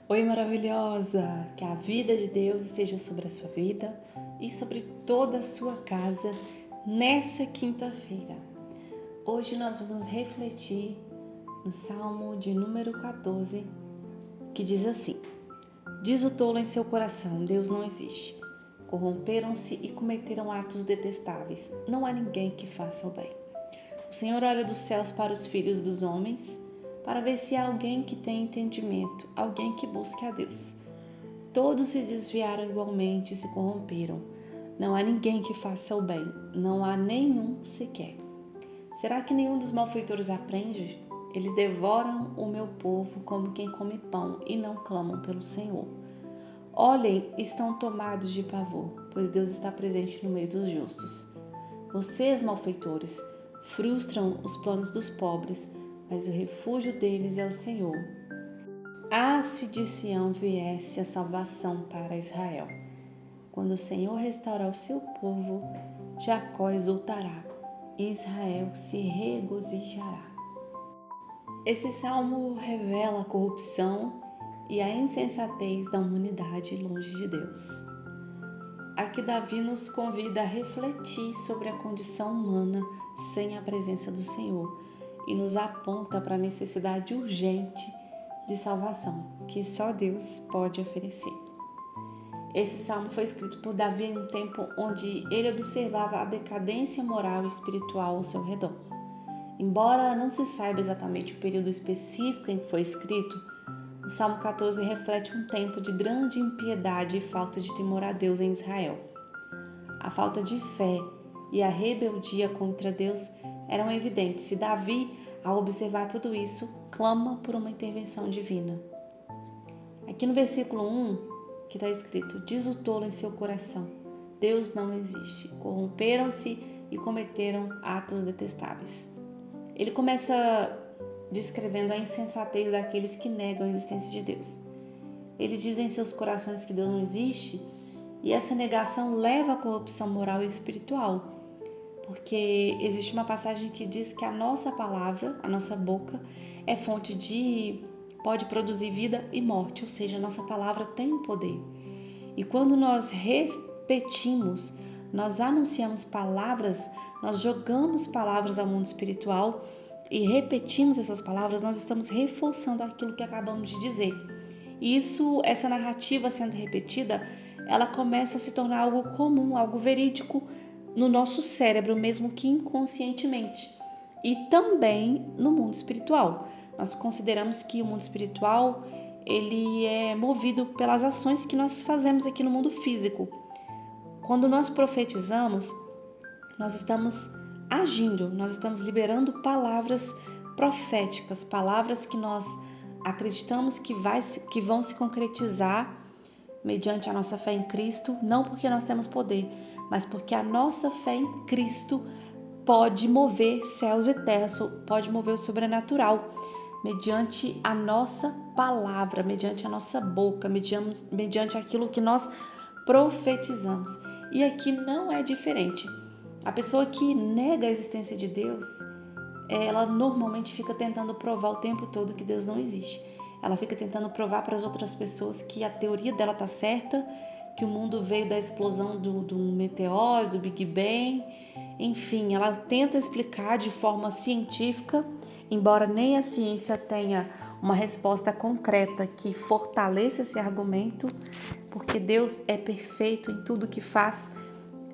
Oi, maravilhosa! Que a vida de Deus esteja sobre a sua vida e sobre toda a sua casa nessa quinta-feira. Hoje nós vamos refletir no Salmo de número 14, que diz assim: Diz o tolo em seu coração, Deus não existe. Corromperam-se e cometeram atos detestáveis. Não há ninguém que faça o bem. O Senhor olha dos céus para os filhos dos homens, para ver se há alguém que tenha entendimento, alguém que busque a Deus. Todos se desviaram igualmente e se corromperam. Não há ninguém que faça o bem, não há nenhum sequer. Será que nenhum dos malfeitores aprende? Eles devoram o meu povo como quem come pão e não clamam pelo Senhor. Olhem, estão tomados de pavor, pois Deus está presente no meio dos justos. Vocês, malfeitores, frustram os planos dos pobres, mas o refúgio deles é o Senhor. Ah, se de Sião viesse a salvação para Israel! Quando o Senhor restaurar o seu povo, Jacó exultará, e Israel se regozijará. Esse salmo revela a corrupção e a insensatez da humanidade longe de Deus. Aqui Davi nos convida a refletir sobre a condição humana sem a presença do Senhor e nos aponta para a necessidade urgente de salvação que só Deus pode oferecer. Esse salmo foi escrito por Davi em um tempo onde ele observava a decadência moral e espiritual ao seu redor. Embora não se saiba exatamente o período específico em que foi escrito, o Salmo 14 reflete um tempo de grande impiedade e falta de temor a Deus em Israel. A falta de fé e a rebeldia contra Deus eram evidentes e Davi, ao observar tudo isso, clama por uma intervenção divina. Aqui no versículo 1, que está escrito: Diz o tolo em seu coração, Deus não existe. Corromperam-se e cometeram atos detestáveis. Ele começa descrevendo a insensatez daqueles que negam a existência de Deus. Eles dizem em seus corações que Deus não existe, e essa negação leva à corrupção moral e espiritual, porque existe uma passagem que diz que a nossa palavra, a nossa boca, pode produzir vida e morte, ou seja, a nossa palavra tem um poder. E quando nós repetimos, nós anunciamos palavras, nós jogamos palavras ao mundo espiritual e repetimos essas palavras, nós estamos reforçando aquilo que acabamos de dizer. Essa narrativa sendo repetida, ela começa a se tornar algo comum, algo verídico no nosso cérebro, mesmo que inconscientemente. E também no mundo espiritual. Nós consideramos que o mundo espiritual, ele é movido pelas ações que nós fazemos aqui no mundo físico. Quando nós profetizamos, nós estamos agindo, nós estamos liberando palavras proféticas, palavras que nós acreditamos que vão se concretizar mediante a nossa fé em Cristo, não porque nós temos poder, mas porque a nossa fé em Cristo pode mover céus e terras, pode mover o sobrenatural, mediante a nossa palavra, mediante a nossa boca, mediante aquilo que nós profetizamos. E aqui não é diferente. A pessoa que nega a existência de Deus, ela normalmente fica tentando provar o tempo todo que Deus não existe. Ela fica tentando provar para as outras pessoas que a teoria dela está certa, que o mundo veio da explosão do meteoro, do Big Bang. Enfim, ela tenta explicar de forma científica, embora nem a ciência tenha uma resposta concreta que fortaleça esse argumento, porque Deus é perfeito em tudo que faz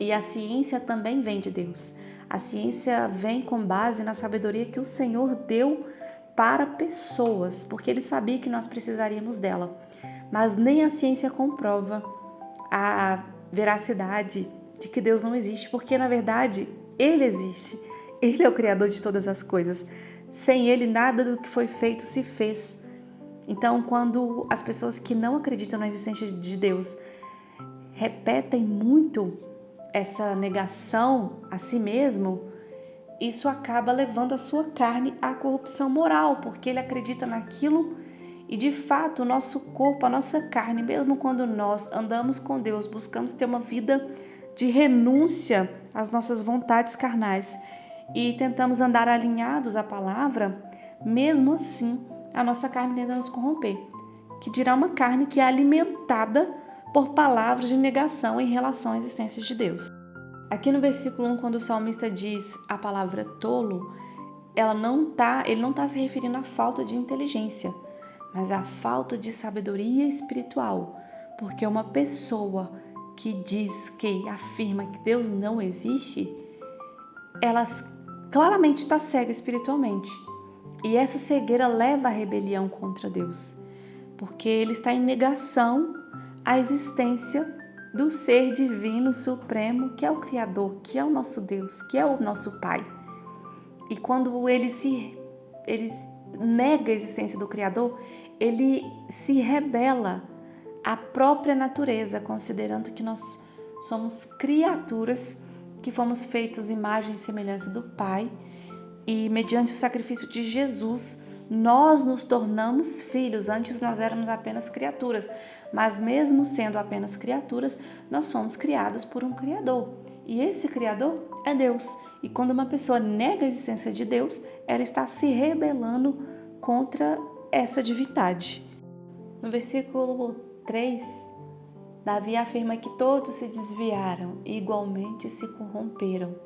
e a ciência também vem de Deus. A ciência vem com base na sabedoria que o Senhor deu para pessoas, porque Ele sabia que nós precisaríamos dela. Mas nem a ciência comprova a veracidade de que Deus não existe, porque na verdade Ele existe. Ele é o Criador de todas as coisas. Sem Ele, nada do que foi feito se fez. Então, quando as pessoas que não acreditam na existência de Deus repetem muito essa negação a si mesmo, isso acaba levando a sua carne à corrupção moral, porque ele acredita naquilo e de fato o nosso corpo, a nossa carne, mesmo quando nós andamos com Deus, buscamos ter uma vida de renúncia às nossas vontades carnais e tentamos andar alinhados à palavra, mesmo assim a nossa carne tenta nos corromper. que dirá uma carne que é alimentada por palavras de negação em relação à existência de Deus. Aqui no versículo 1, quando o salmista diz a palavra tolo, ele não está se referindo à falta de inteligência, mas à falta de sabedoria espiritual, porque uma pessoa que afirma que Deus não existe, ela claramente está cega espiritualmente. E essa cegueira leva à rebelião contra Deus, porque ele está em negação à existência do ser divino supremo, que é o Criador, que é o nosso Deus, que é o nosso Pai. E quando ele nega a existência do Criador, ele se rebela à própria natureza, considerando que nós somos criaturas que fomos feitos imagem e semelhança do Pai, e mediante o sacrifício de Jesus, nós nos tornamos filhos. Antes nós éramos apenas criaturas, mas mesmo sendo apenas criaturas, nós somos criados por um Criador. E esse Criador é Deus. E quando uma pessoa nega a existência de Deus, ela está se rebelando contra essa divindade. No versículo 3, Davi afirma que todos se desviaram e igualmente se corromperam.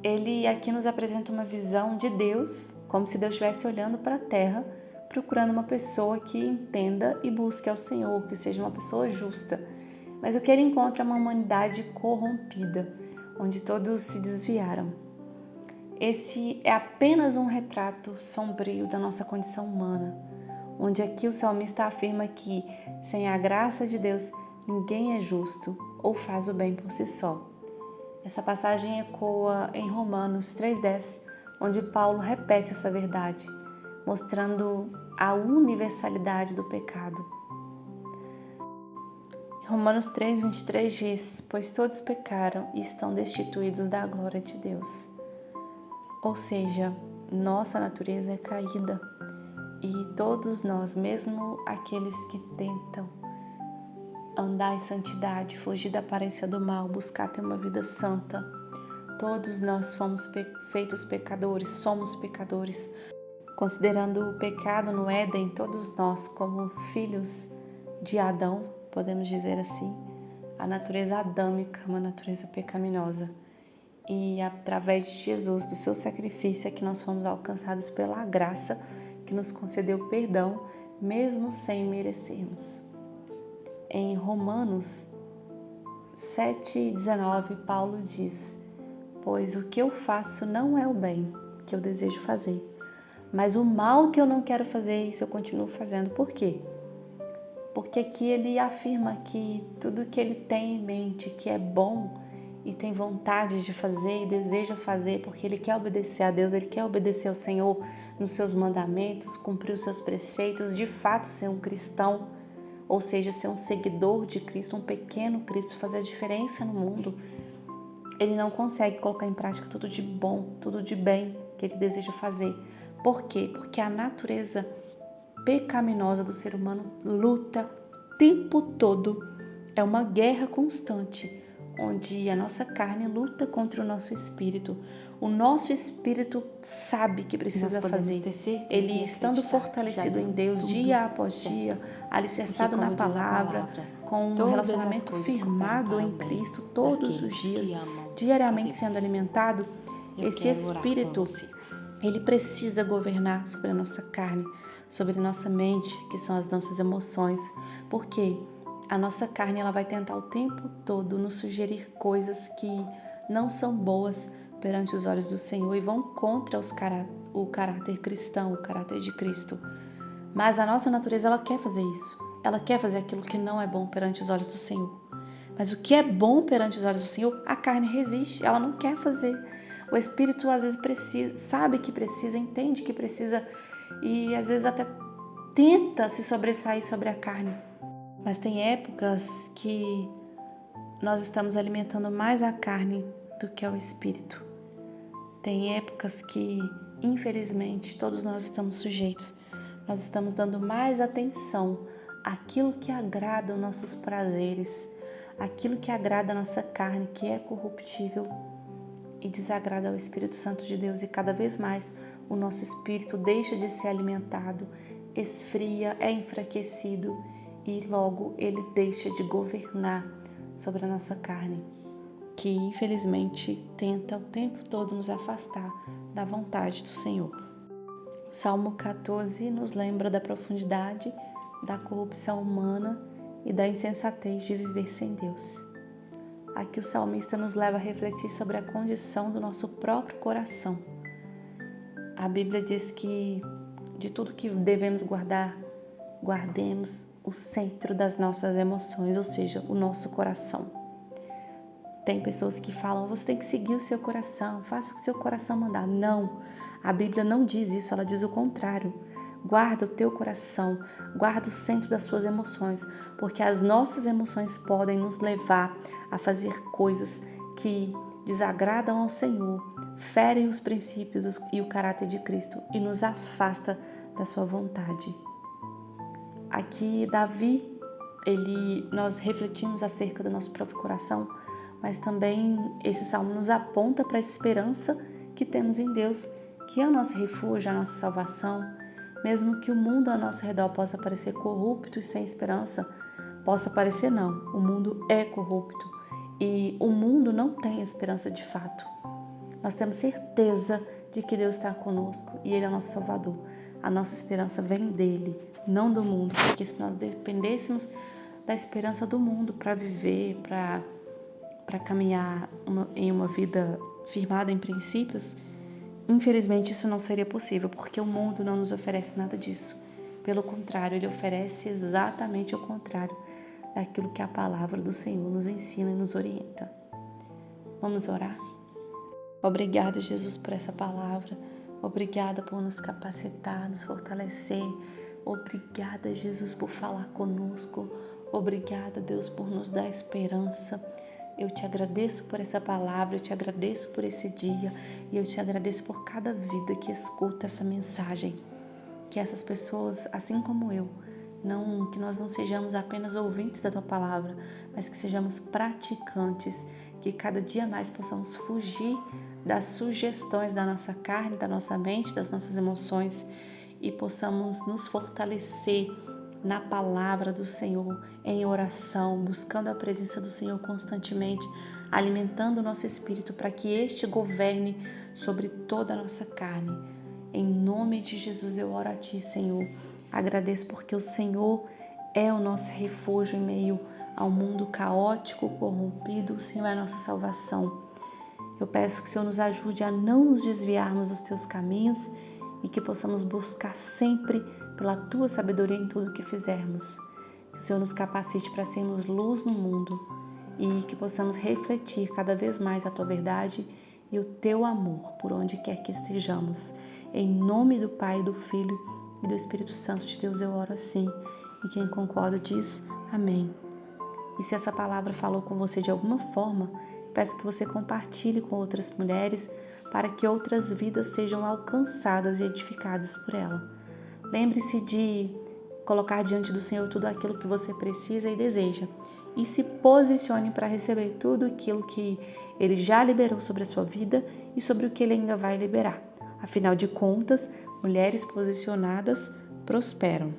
Ele aqui nos apresenta uma visão de Deus, como se Deus estivesse olhando para a terra, procurando uma pessoa que entenda e busque ao Senhor, que seja uma pessoa justa. Mas o que ele encontra é uma humanidade corrompida, onde todos se desviaram. Esse é apenas um retrato sombrio da nossa condição humana, onde aqui o salmista afirma que, sem a graça de Deus, ninguém é justo ou faz o bem por si só. Essa passagem ecoa em Romanos 3,10, onde Paulo repete essa verdade, mostrando a universalidade do pecado. Romanos 3,23 diz: pois todos pecaram e estão destituídos da glória de Deus. Ou seja, nossa natureza é caída e todos nós, mesmo aqueles que tentam andar em santidade, fugir da aparência do mal, buscar ter uma vida santa, todos nós fomos feitos pecadores, somos pecadores. Considerando o pecado no Éden, todos nós, como filhos de Adão, podemos dizer assim, a natureza adâmica, uma natureza pecaminosa. E através de Jesus, do seu sacrifício, é que nós fomos alcançados pela graça que nos concedeu perdão, mesmo sem merecermos. Em Romanos 7,19, Paulo diz: pois o que eu faço não é o bem que eu desejo fazer, mas o mal que eu não quero fazer, isso eu continuo fazendo. Por quê? Porque aqui ele afirma que tudo que ele tem em mente, que é bom e tem vontade de fazer e deseja fazer, porque ele quer obedecer a Deus, ele quer obedecer ao Senhor nos seus mandamentos, cumprir os seus preceitos, de fato ser um cristão, ou seja, ser um seguidor de Cristo, um pequeno Cristo, fazer a diferença no mundo. Ele não consegue colocar em prática tudo de bom, tudo de bem que ele deseja fazer. Por quê? Porque a natureza pecaminosa do ser humano luta o tempo todo. É uma guerra constante, onde a nossa carne luta contra o nosso espírito. O nosso espírito sabe que precisa fazer. Ele, estando fortalecido em Deus dia após dia, alicerçado na palavra, com um relacionamento firmado em Cristo todos os dias, diariamente sendo alimentado, esse espírito, ele precisa governar sobre a nossa carne, sobre a nossa mente, que são as nossas emoções. Por quê? A nossa carne, ela vai tentar o tempo todo nos sugerir coisas que não são boas perante os olhos do Senhor e vão contra o caráter cristão, o caráter de Cristo. Mas a nossa natureza, ela quer fazer isso. Ela quer fazer aquilo que não é bom perante os olhos do Senhor. Mas o que é bom perante os olhos do Senhor, a carne resiste, ela não quer fazer. O Espírito às vezes sabe que precisa, entende que precisa e às vezes até tenta se sobressair sobre a carne. Mas tem épocas que nós estamos alimentando mais a carne do que o Espírito. Tem épocas que, infelizmente, todos nós estamos sujeitos. Nós estamos dando mais atenção àquilo que agrada os nossos prazeres, àquilo que agrada a nossa carne, que é corruptível, e desagrada ao Espírito Santo de Deus. E cada vez mais o nosso espírito deixa de ser alimentado, esfria, é enfraquecido e logo ele deixa de governar sobre a nossa carne, que infelizmente tenta o tempo todo nos afastar da vontade do Senhor. O Salmo 14 nos lembra da profundidade da corrupção humana e da insensatez de viver sem Deus. Aqui o salmista nos leva a refletir sobre a condição do nosso próprio coração. A Bíblia diz que de tudo que devemos guardar, guardemos o centro das nossas emoções, ou seja, o nosso coração. Tem pessoas que falam, você tem que seguir o seu coração, faça o que o seu coração mandar. Não, a Bíblia não diz isso, ela diz o contrário. Guarda o teu coração, guarda o centro das suas emoções, porque as nossas emoções podem nos levar a fazer coisas que desagradam ao Senhor, ferem os princípios e o caráter de Cristo e nos afasta da sua vontade. Aqui Davi, nós refletimos acerca do nosso próprio coração, mas também esse salmo nos aponta para a esperança que temos em Deus, que é o nosso refúgio, a nossa salvação. Mesmo que o mundo ao nosso redor possa parecer corrupto e sem esperança, possa parecer não, o mundo é corrupto e o mundo não tem esperança de fato. Nós temos certeza de que Deus está conosco e Ele é nosso Salvador. A nossa esperança vem dEle, não do mundo, porque se nós dependêssemos da esperança do mundo para viver, para caminhar em uma vida firmada em princípios, infelizmente isso não seria possível, porque o mundo não nos oferece nada disso. Pelo contrário, ele oferece exatamente o contrário daquilo que a palavra do Senhor nos ensina e nos orienta. Vamos orar? Obrigada, Jesus, por essa palavra. Obrigada por nos capacitar, nos fortalecer. Obrigada, Jesus, por falar conosco. Obrigada, Deus, por nos dar esperança. Eu te agradeço por essa palavra, eu te agradeço por esse dia e eu te agradeço por cada vida que escuta essa mensagem. Que essas pessoas, assim como eu, que nós não sejamos apenas ouvintes da tua palavra, mas que sejamos praticantes, que cada dia mais possamos fugir das sugestões da nossa carne, da nossa mente, das nossas emoções e possamos nos fortalecer na palavra do Senhor, em oração, buscando a presença do Senhor constantemente, alimentando o nosso espírito para que este governe sobre toda a nossa carne. Em nome de Jesus eu oro a Ti, Senhor. Agradeço porque o Senhor é o nosso refúgio em meio ao mundo caótico, corrompido. O Senhor é a nossa salvação. Eu peço que o Senhor nos ajude a não nos desviarmos dos Teus caminhos e que possamos buscar sempre pela Tua sabedoria em tudo que fizermos. Que o Senhor nos capacite para sermos luz no mundo e que possamos refletir cada vez mais a Tua verdade e o Teu amor por onde quer que estejamos. Em nome do Pai, do Filho e do Espírito Santo de Deus eu oro assim. E quem concorda diz amém. E se essa palavra falou com você de alguma forma, peço que você compartilhe com outras mulheres para que outras vidas sejam alcançadas e edificadas por ela. Lembre-se de colocar diante do Senhor tudo aquilo que você precisa e deseja e se posicione para receber tudo aquilo que Ele já liberou sobre a sua vida e sobre o que Ele ainda vai liberar. Afinal de contas, mulheres posicionadas prosperam.